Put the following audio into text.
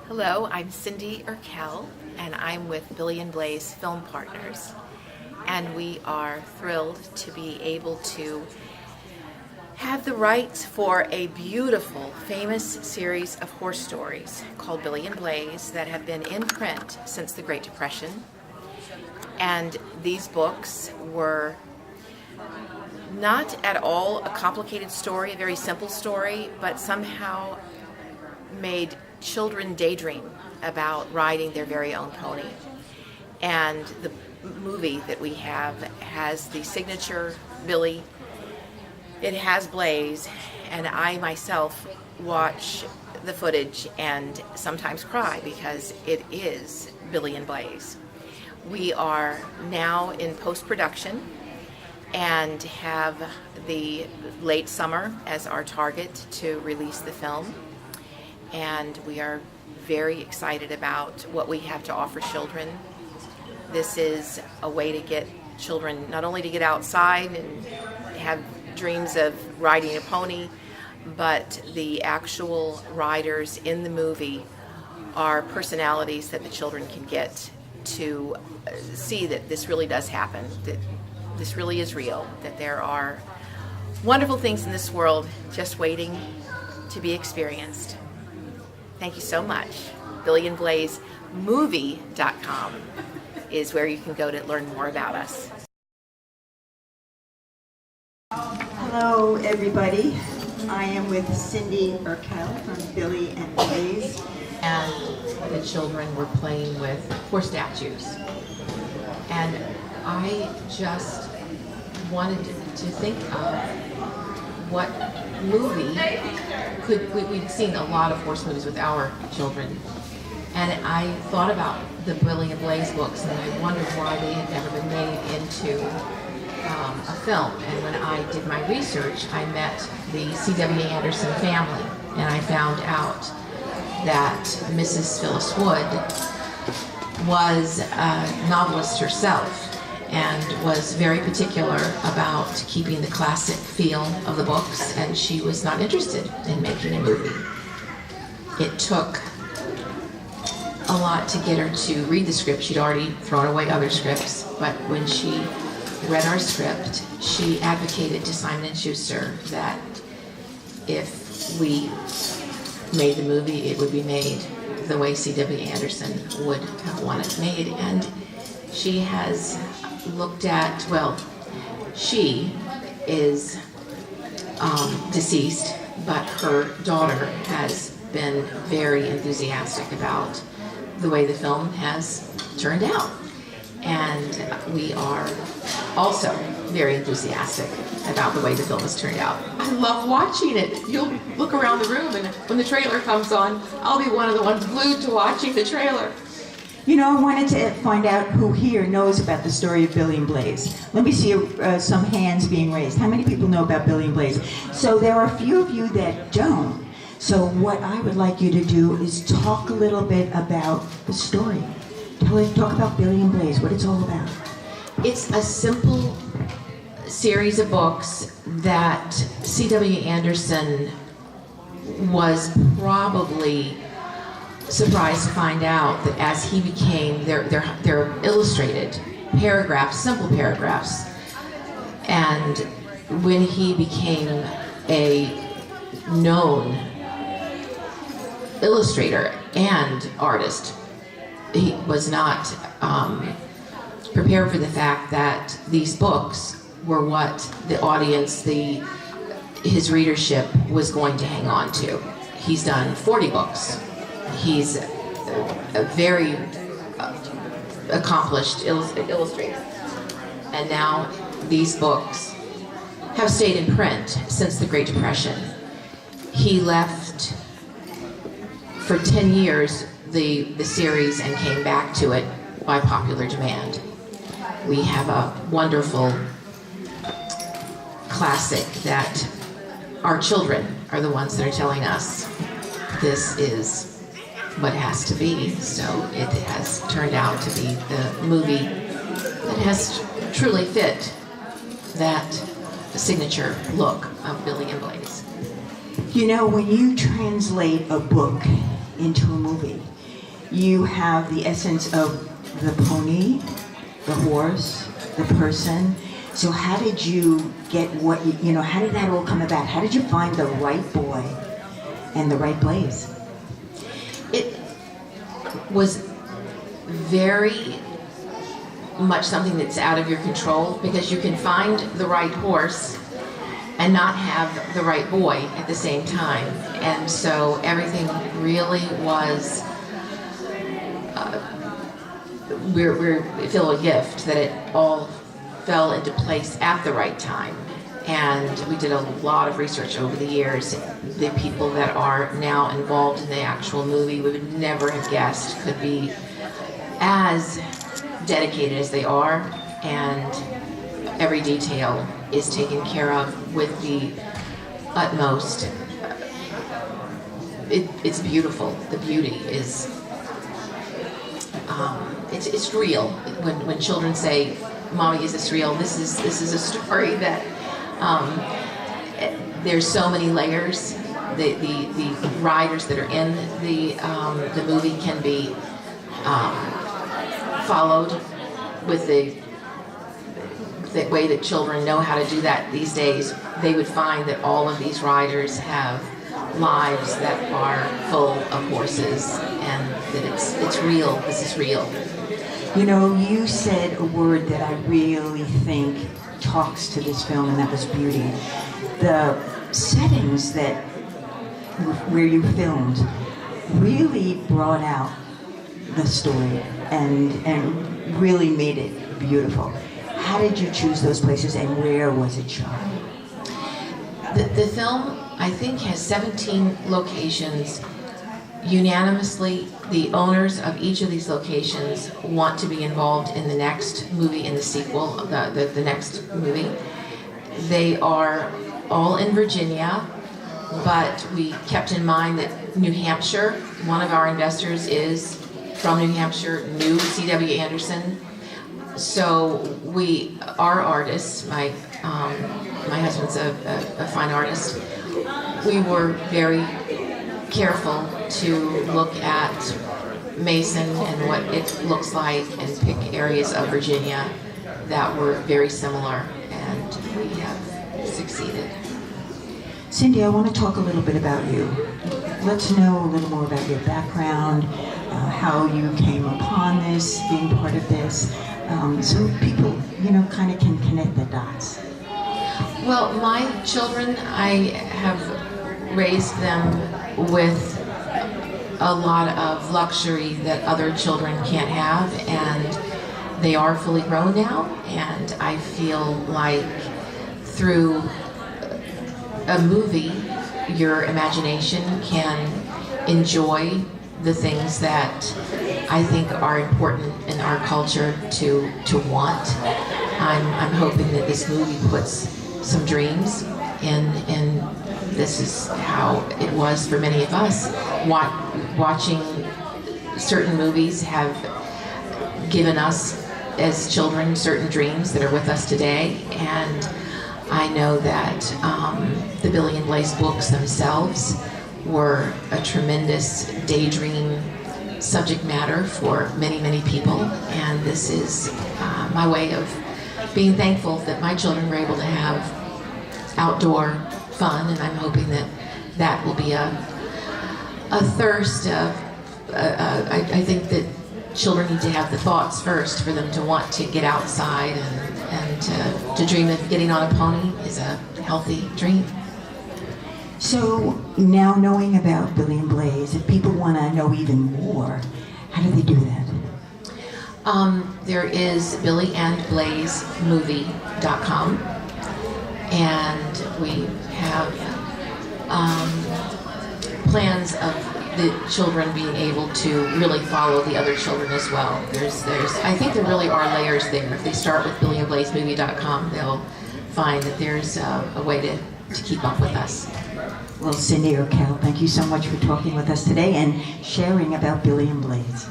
Hello, I'm Cindy Erkel, and I'm with Billy and Blaze Film Partners. And we are thrilled to be able to have the rights for a beautiful, famous series of horse stories called Billy and Blaze that have been in print since the Great Depression. And these books were not at all a complicated story, a very simple story, but somehow made children daydream about riding their very own pony. And the movie that we have has the signature Billy, it has Blaze, and I myself watch the footage and sometimes cry because it is Billy and Blaze. We are now in post-production and have the late summer as our target to release the film. And we are very excited about what we have to offer children. This is a way to get children not only to get outside and have dreams of riding a pony, but the actual riders in the movie are personalities that the children can get to see that this really does happen, that this really is real, that there are wonderful things in this world just waiting to be experienced. Thank you so much. BillyandBlazeMovie.com is where you can go to learn more about us. Hello, everybody. I am with Cindy Erkel from Billy and Blaze. And the children were playing with horse statues. And I just wanted to think of what movie we'd seen a lot of horse movies with our children, and I thought about the Billy and Blaze books, and I wondered why they had never been made into a film. And when I did my research, I met the C.W. Anderson family, and I found out that Mrs. Phyllis Wood was a novelist herself and was very particular about keeping the classic feel of the books, and she was not interested in making a movie. It took a lot to get her to read the script. She'd already thrown away other scripts, but when she read our script, she advocated to Simon & Schuster that if we made the movie, it would be made the way C.W. Anderson would have wanted it made. And she has looked at, well, she is deceased, but her daughter has been very enthusiastic about the way the film has turned out. And we are also very enthusiastic about the way the film has turned out. I love watching it. You'll look around the room, and when the trailer comes on, I'll be one of the ones glued to watching the trailer. You know, I wanted to find out who here knows about the story of Billy and Blaze. Let me see some hands being raised. How many people know about Billy and Blaze? So there are a few of you that don't. So what I would like you to do is talk a little bit about the story. Talk about Billy and Blaze, what it's all about. It's a simple series of books that C.W. Anderson was probably surprised to find out that as he became, they're illustrated paragraphs, simple paragraphs, and when he became a known illustrator and artist, he was not prepared for the fact that these books were what the audience, his readership was going to hang on to. He's done 40 books. He's a very accomplished illustrator. And now these books have stayed in print since the Great Depression. He left for 10 years the series and came back to it by popular demand. We have a wonderful classic that our children are the ones that are telling us this is what it has to be. So it has turned out to be the movie that has truly fit that signature look of Billy and Blaze. You know, when you translate a book into a movie, You have the essence of the pony, the horse, the person. So how did you get what, how did that all come about? How did you find the right boy and the right Blaze? It was very much something that's out of your control, because you can find the right horse and not have the right boy at the same time. And so everything really was, we feel a gift that it all fell into place at the right time. And we did a lot of research over the years. The people that are now involved in the actual movie, we would never have guessed could be as dedicated as they are, and every detail is taken care of with the utmost. It's beautiful. The beauty is, it's real. When children say, "Mommy, is this real?" This is a story that there's so many layers. The riders that are in the movie can be followed with the way that children know how to do that these days. They would find that all of these riders have lives that are full of horses, and that it's real. This is real. You said a word that I really think talks to this film, and that was beauty. The settings where you filmed really brought out the story and really made it beautiful. How did you choose those places, and where was it shot? The film, I think, has 17 locations. Unanimously, the owners of each of these locations want to be involved in the next movie, in the sequel, the next movie. They are all in Virginia, but we kept in mind that New Hampshire, one of our investors is from New Hampshire, knew C.W. Anderson. So our artists, my husband's a fine artist, we were very careful to look at Mason and what it looks like, and pick areas of Virginia that were very similar, and we have succeeded. Cindy, I want to talk a little bit about you. Let's know a little more about your background, how you came upon this, being part of this, so people, kind of can connect the dots. Well, my children, I have raised them with a lot of luxury that other children can't have, and they are fully grown now, and I feel like through a movie, your imagination can enjoy the things that I think are important in our culture to want. I'm hoping that this movie puts some dreams in. This is how it was for many of us. Watching certain movies have given us as children certain dreams that are with us today, and I know that the Billy and Blaze books themselves were a tremendous daydream subject matter for many, many people, and this is my way of being thankful that my children were able to have outdoor fun, and I'm hoping that that will be a thirst of, I think that children need to have the thoughts first for them to want to get outside, and to dream of getting on a pony is a healthy dream. So now, knowing about Billy and Blaze, if people want to know even more, how do they do that? There is BillyandBlazeMovie.com, and we have plans of the children being able to really follow the other children as well. I think there really are layers there. If they start with BillyandBlazeMovie.com, they'll find that there's a way to keep up with us. Well, Cindy Erkel, thank you so much for talking with us today and sharing about Billy and Blaze.